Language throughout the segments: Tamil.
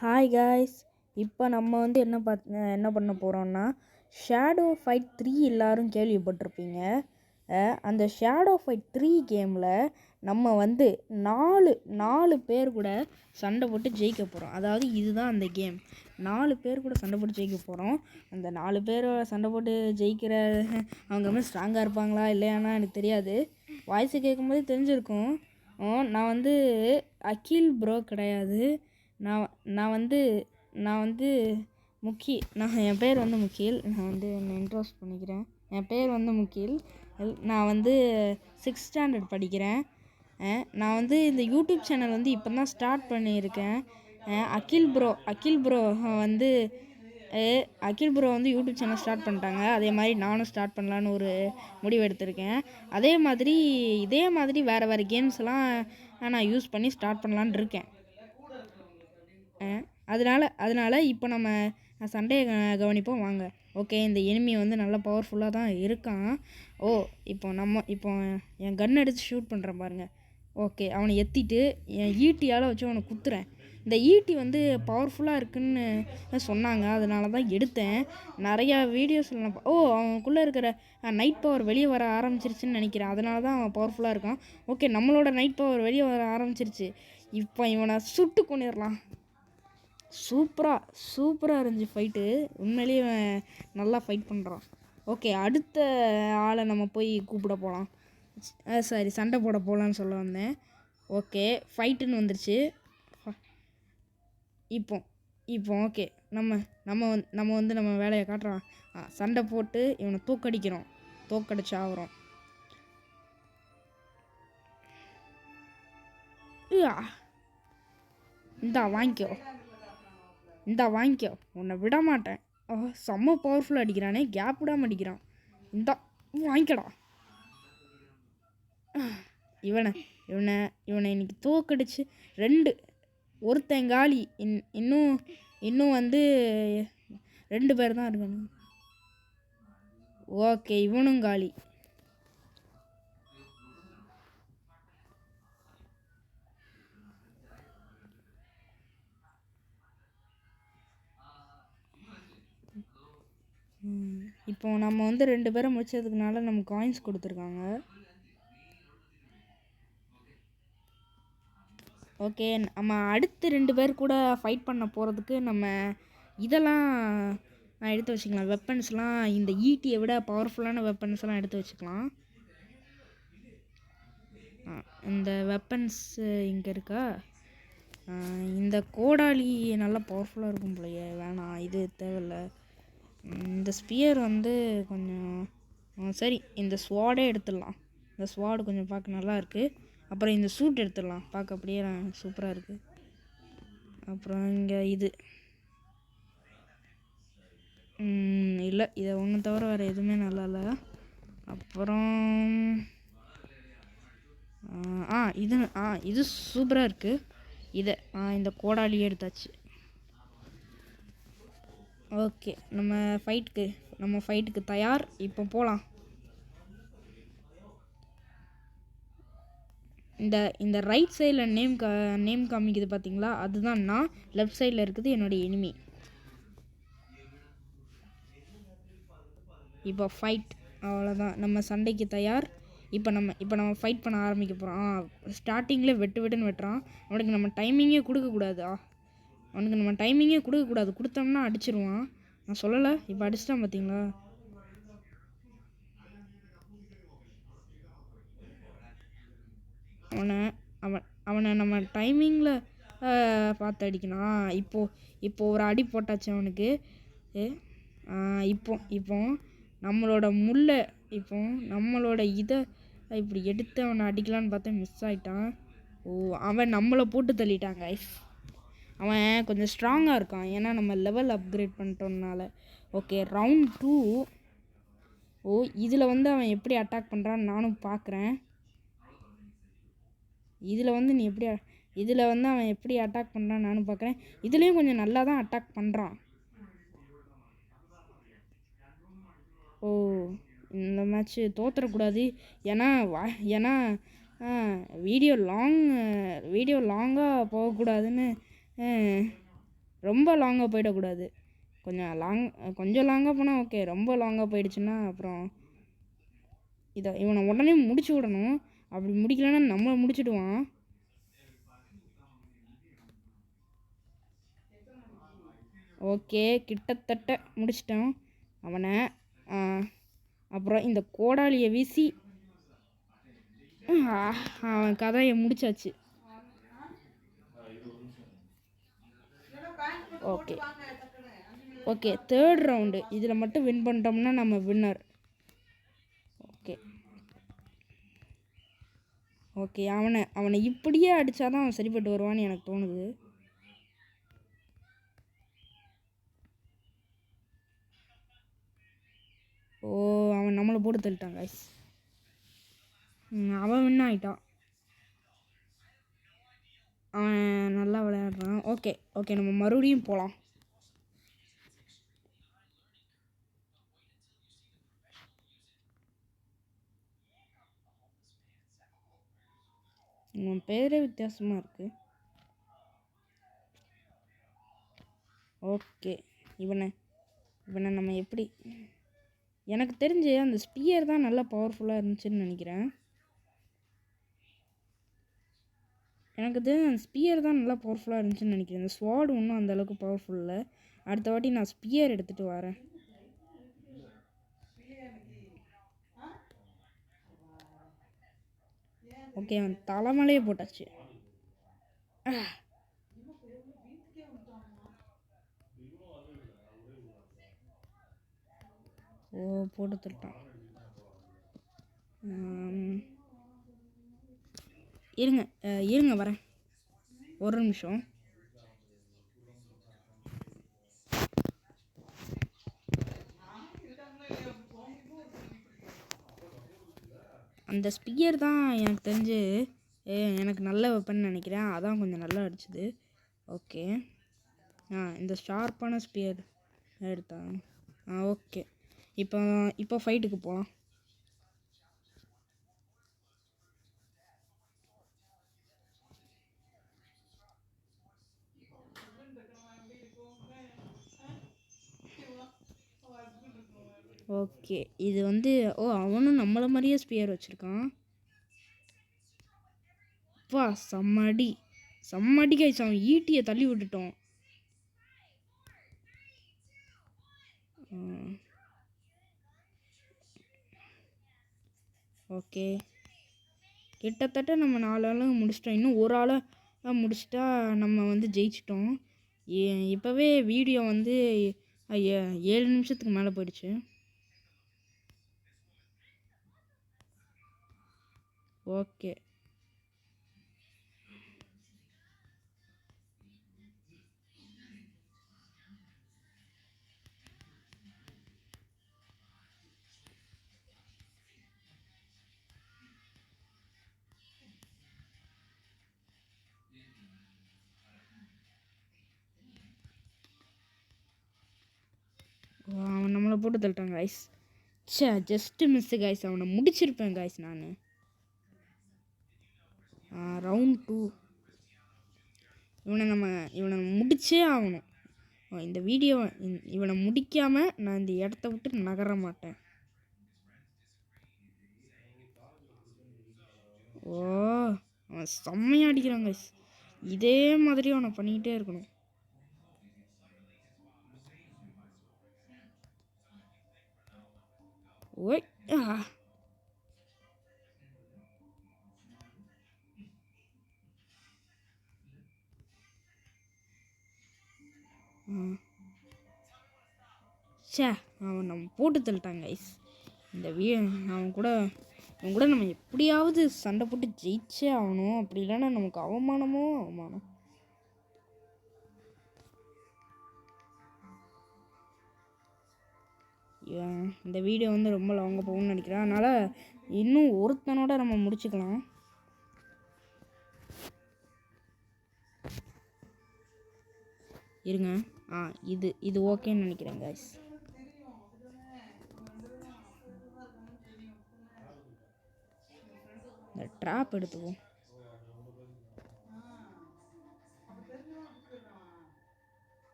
ஹாய் காய்ஸ், இப்போ நம்ம வந்து என்ன பண்ண போகிறோம்னா ஷேடோ ஃபைட் 3 எல்லாரும் கேள்விப்பட்டிருப்பீங்க. அந்த ஷேடோ ஃபைட் 3 கேமில் நம்ம வந்து நாலு பேர் கூட சண்டை போட்டு ஜெயிக்க போகிறோம். அதாவது இதுதான் அந்த கேம். 4 பேர் கூட சண்டை போட்டு ஜெயிக்க போகிறோம். அந்த 4 பேர் சண்டை போட்டு ஜெயிக்கிற அவங்க வந்து ஸ்ட்ராங்காக இருப்பாங்களா இல்லையானா எனக்கு தெரியாது. வாய்ஸை கேட்கும்போதே தெரிஞ்சிருக்கும். நான் வந்து அகில் ப்ரோ கிடையாது. நான் வந்து என் பேர் வந்து முகில். நான் வந்து என்னை இன்ட்ரோஸ் பண்ணிக்கிறேன். என் பேர் வந்து முகில். நான் வந்து 6th ஸ்டாண்டர்ட் படிக்கிறேன். நான் வந்து இந்த யூடியூப் சேனல் வந்து இப்போ தான் ஸ்டார்ட் பண்ணியிருக்கேன். அகில் ப்ரோ வந்து யூடியூப் சேனல் ஸ்டார்ட் பண்ணிட்டாங்க. அதே மாதிரி நானும் ஸ்டார்ட் பண்ணலான்னு ஒரு முடிவு எடுத்திருக்கேன். இதே மாதிரி வேறு கேம்ஸ்லாம் நான் யூஸ் பண்ணி ஸ்டார்ட் பண்ணலான்னு இருக்கேன். அதனால் இப்போ நம்ம சண்டையை கவனிப்போம் வாங்க. ஓகே, இந்த எனிமி வந்து நல்லா பவர்ஃபுல்லாக தான் இருக்கான். இப்போ என் கன் எடுத்து ஷூட் பண்ணுறேன் பாருங்கள். ஓகே, அவனை எத்திட்டு என் ஈட்டியால் வச்சு அவனை குத்துறேன். இந்த ஈட்டி வந்து பவர்ஃபுல்லாக இருக்குன்னு சொன்னாங்க, அதனால தான் எடுத்தேன். நிறையா வீடியோஸில் அவனுக்குள்ளே இருக்கிற நைட் பவர் வெளியே வர ஆரம்பிச்சிருச்சுன்னு நினைக்கிறேன். அதனால தான் அவன் பவர்ஃபுல்லாக இருக்கான். ஓகே, நம்மளோட நைட் பவர் வெளியே வர ஆரம்பிச்சிருச்சு. இப்போ இவனை சுட்டு கொண்டுடலாம். சூப்பராக இருந்துச்சு ஃபைட்டு. உண்மையிலேயே நல்லா ஃபைட் பண்ணுறான். ஓகே, அடுத்த ஆளை நம்ம போய் கூப்பிட போகலாம். சண்டை போட போகலான்னு சொல்ல வந்தேன். ஓகே, ஃபைட்டுன்னு வந்துருச்சு. இப்போ ஓகே, நம்ம வந்து நம்ம வேலையை காட்டுறோம். சண்டை போட்டு இவனை தோக்கடிச்சு ஆகிறோம். இந்தா வாங்கிக்கோ, உன்னை விட மாட்டேன். செம்ம பவர்ஃபுல்லாக அடிக்கிறானே, கேப் விடாமல் அடிக்கிறான். இந்தா வாங்கிக்கடா. இவனை இன்னைக்கு தோக்கடிச்சு ஒருத்தங்காலி. இன்னும் வந்து 2 பேர் தான் இருக்கணும். ஓகே, இவனும் காலி. இப்போ நம்ம வந்து 2 பேரை முடிச்சதுக்குனால நமக்கு காயின்ஸ் கொடுத்துருக்காங்க. ஓகே, நம்ம அடுத்து 2 பேர் கூட ஃபைட் பண்ண போகிறதுக்கு நம்ம இதெல்லாம் எடுத்து வச்சுக்கலாம். வெப்பன்ஸ்லாம் இந்த ஈட்டியை விட பவர்ஃபுல்லான வெப்பன்ஸ்லாம் எடுத்து வச்சுக்கலாம். இந்த வெப்பன்ஸ் இங்கே இருக்கா? இந்த கோடாலி நல்லா பவர்ஃபுல்லாக இருக்கும் போலயே. வேணாம், இது தேவையில்லை. இந்த ஸ்பியர் வந்து கொஞ்சம் சரி. இந்த ஸ்வாடே எடுத்துடலாம். இந்த ஸ்வாடு கொஞ்சம் பார்க்க நல்லா இருக்குது. அப்புறம் இந்த சூட் எடுத்துடலாம், பார்க்க அப்படியே சூப்பராக இருக்குது. அப்புறம் இங்கே இது இல்லை, இதை ஒன்று தவிர வேறு எதுவுமே நல்லா இல்லை. அப்புறம் இது சூப்பராக இருக்குது. இந்த கோடாலியே எடுத்தாச்சு. ஓகே, நம்ம ஃபைட்டுக்கு தயார். இப்போ போகலாம். இந்த ரைட் சைடில் நேம் காமிக்குது பார்த்தீங்களா? அதுதான் நான். லெஃப்ட் சைடில் இருக்குது என்னுடைய எனிமி. இப்போ ஃபைட் அவ்வளோதான். நம்ம சண்டைக்கு தயார். இப்போ நம்ம ஃபைட் பண்ண ஆரம்பிக்க போகிறோம். ஸ்டார்டிங்கில் வெட்டுன்னு வெட்டுறான். அவனுக்கு நம்ம டைமிங்கே கொடுக்கக்கூடாது. கொடுத்தோம்னா அடிச்சிருவான். நான் சொல்லலை, இப்போ அடிச்சிட்டான் பார்த்தீங்களா? அவனை நம்ம டைமிங்கில் பார்த்து அடிக்கணும். இப்போ ஒரு அடி போட்டாச்சு அவனுக்கு. இப்போ நம்மளோட இதை இப்படி எடுத்து அவனை அடிக்கலான்னு பார்த்தா மிஸ் ஆகிட்டான். அவன் நம்மளை போட்டு தள்ளிட்டான் கைஸ். அவன் கொஞ்சம் ஸ்ட்ராங்காக இருக்கான், ஏன்னா நம்ம லெவல் அப்கிரேட் பண்ணிட்டோம்னால. Okay, round 2. இதில் வந்து அவன் எப்படி அட்டாக் பண்ணுறான்னு நானும் பார்க்குறேன். இதில் வந்து அவன் எப்படி அட்டாக் பண்ணுறான்னு நானும் பார்க்குறேன். இதுலேயும் கொஞ்சம் நல்லா தான் அட்டாக் பண்ணுறான். இந்த மேட்ச்சு தோற்றக்கூடாது. ஏன்னா வீடியோ லாங்காக போகக்கூடாதுன்னு ரொம்ப லாங்காக போயிடக்கூடாது. கொஞ்சம் லாங்காக போனால் ஓகே. ரொம்ப லாங்காக போயிடுச்சுன்னா அப்புறம் இவனை உடனே முடிச்சு விடணும். அப்படி முடிக்கலன்னா நம்மளை முடிச்சிடுவான். ஓகே, கிட்டத்தட்ட முடிச்சிட்டோம் அவனை. அப்புறம் இந்த கோடாலியை வீசி அவன் கதையை முடிச்சாச்சு. Okay okay, 3rd round. இதில் மட்டும் வின் பண்ணிட்டோம்னா நம்ம வின்னர். ஓகே ஓகே, அவனை இப்படியே அடித்தாதான் அவன் சரிப்பட்டு வருவான்னு எனக்கு தோணுது. ஓ, அவன் நம்மளை போட்டு தள்ளிட்டான் கைஸ். அவன் வின் ஆகிட்டான். அவன் நல்லா விளையாடுறான். ஓகே ஓகே, நம்ம மறுபடியும் போகலாம். உன் பேரே வித்தியாசமாக இருக்குது. ஓகே, இவனை நம்ம எப்படி, எனக்கு தெரிஞ்சு அந்த ஸ்பியர் தான் நல்லா பவர்ஃபுல்லாக இருந்துச்சுன்னு நினைக்கிறேன். எனக்கு தெரிஞ்சு அந்த ஸ்பியர் தான் நல்லா பவர்ஃபுல்லாக இருந்துச்சுன்னு நினைக்கிறேன். இந்த ஸ்வாட் ஒன்றும் அந்தளவுக்கு பவர்ஃபுல் இல்லை. அடுத்த வாட்டி நான் ஸ்பியர் எடுத்துகிட்டு வரேன். ஓகே, அவன் தலைமலையே போட்டாச்சு. ஓ, போட்டு தட்டான். இருங்க வரேன், ஒரு நிமிஷம். அந்த ஸ்பியர் தான் எனக்கு தெரிஞ்சு எனக்கு நல்ல வெப்பன் நினைக்கிறேன். அதான் கொஞ்சம் நல்லா அடிச்சுது. ஓகே, இந்த ஷார்ப்பான ஸ்பியர் எடுத்தான். ஓகே, இப்போ ஃபைட்டுக்கு போகலாம். ஓகே, இது வந்து அவனும் நம்மளை மாதிரியே ஸ்பியர் வச்சுருக்கான். வா, செம்மடி கைஸ். அவன் ஈட்டியை தள்ளி விட்டுட்டோம். ஓகே, கிட்டத்தட்ட நம்ம 4 ஆளுங்க முடிச்சிட்டோம். இன்னும் ஒரு ஆளை முடிச்சிட்டா நம்ம வந்து ஜெயிச்சிட்டோம். இப்போவே வீடியோ வந்து 7 நிமிஷத்துக்கு மேலே போயிடுச்சு. ஓகே, அவன் நம்மளை போட்டு தள்ளிட்டான் கைஸ். Just miss guys. அவனை முடிச்சிருப்பேன் கைஸ் நான். ரவுண்ட் 2. இவனை முடிச்சே ஆகணும். இந்த வீடியோ இவனை முடிக்காமல் நான் இந்த இடத்த விட்டு நகர மாட்டேன். ஓ, அவன் செம்மையாக அடிக்கிறான் கைஸ். இதே மாதிரி அவனை பண்ணிக்கிட்டே இருக்கணும். ஓய், அவன் நம்ம போட்டு தள்ளிட்டாங்க கைஸ். அவன் கூட நம்ம எப்படியாவது சண்டை போட்டு ஜெயிச்சே ஆகணும். அப்படி இல்லைன்னா நமக்கு அவமானம். இந்த வீடியோ வந்து ரொம்ப லாங்காக போகும்னு நினைக்கிறேன். அதனால் இன்னும் ஒருத்தனோட நம்ம முடிச்சுக்கலாம். இருங்க, இது ஓகேன்னு நினைக்கிறேன் கைஸ். இந்த ட்ராப் எடுத்துக்குவோம்.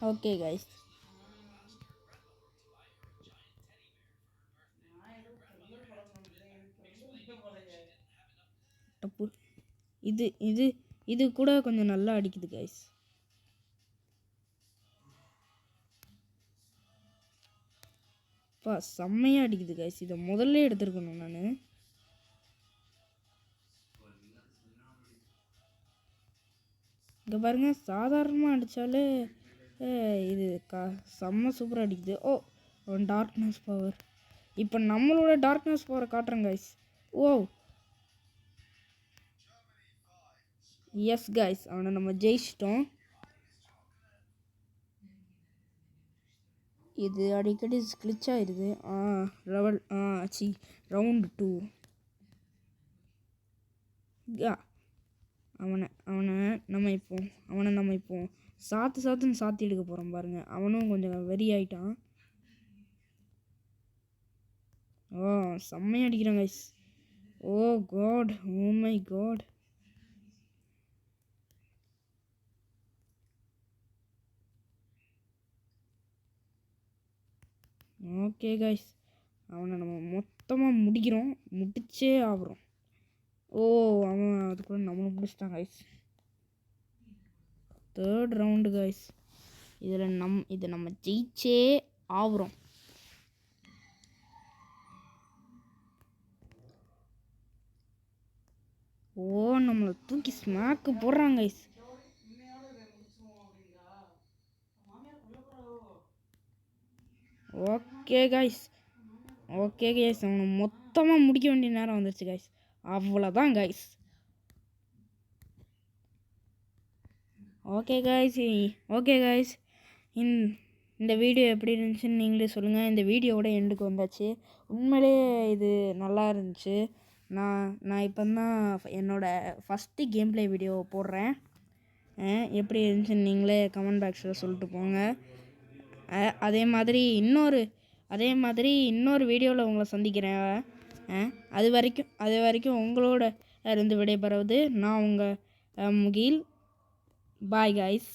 ஓகே கைஸ், தப்பு. இது இது இது கூட கொஞ்சம் நல்லா அடிக்குது கைஸ். செம்மையாக அடிக்குது கைஸ். இதை முதல்ல எடுத்துருக்கணும் நான். இங்கே பாருங்கள், சாதாரணமாக அடித்தாலே இது செம்ம சூப்பராக அடிக்குது. Darkness power. இப்போ நம்மளோட டார்க்னஸ் பவரை காட்டுறேன் கைஸ். எஸ் கைஸ், அவனை நம்ம ஜெயிச்சிட்டோம். இது அடிக்கடி கிளிச் ஆயிடுது. ரவுண்டு 2. அவனை நம்ம இப்போ சாத்துன்னு சாத்தி எடுக்க போகிறோம் பாருங்க. அவனும் கொஞ்சம் வெறி ஆயிட்டான். செம்மையாக அடிக்கிறான் guys. God, my god. Okay guys, அவனை நம்ம மொத்தமாக முடிச்சே ஆகிறோம். அவன் அதுக்குள்ள நம்மளை முடிச்சிட்டான் கைஸ். 3rd round guys. இதை நம்ம ஜெயிச்சே ஆகிறோம். நம்மளை தூக்கி ஸ்மாக்கு போடுறாங்க கைஸ். ஓகே கைஸ், அவனை மொத்தமாக முடிக்க வேண்டிய நேரம் வந்துருச்சு கைஸ். அவ்வளோதான் கைஸ். ஓகே கைஸ், இந்த வீடியோ எப்படி இருந்துச்சுன்னு நீங்களே சொல்லுங்கள். இந்த வீடியோவோட எண்டுக்கு வந்தாச்சு. உண்மையிலே இது நல்லா இருந்துச்சு. நான் இப்போ தான் என்னோடய ஃபஸ்ட்டு கேம் ப்ளே வீடியோ போடுறேன். எப்படி இருந்துச்சுன்னு நீங்களே கமெண்ட் பாக்ஸில் சொல்லிட்டு போங்க. அதே மாதிரி இன்னொரு வீடியோவில் உங்களை சந்திக்கிறேன். அது வரைக்கும் உங்களோட இருந்து விடைபெறுவது நான் உங்கள் முகில். Bye guys.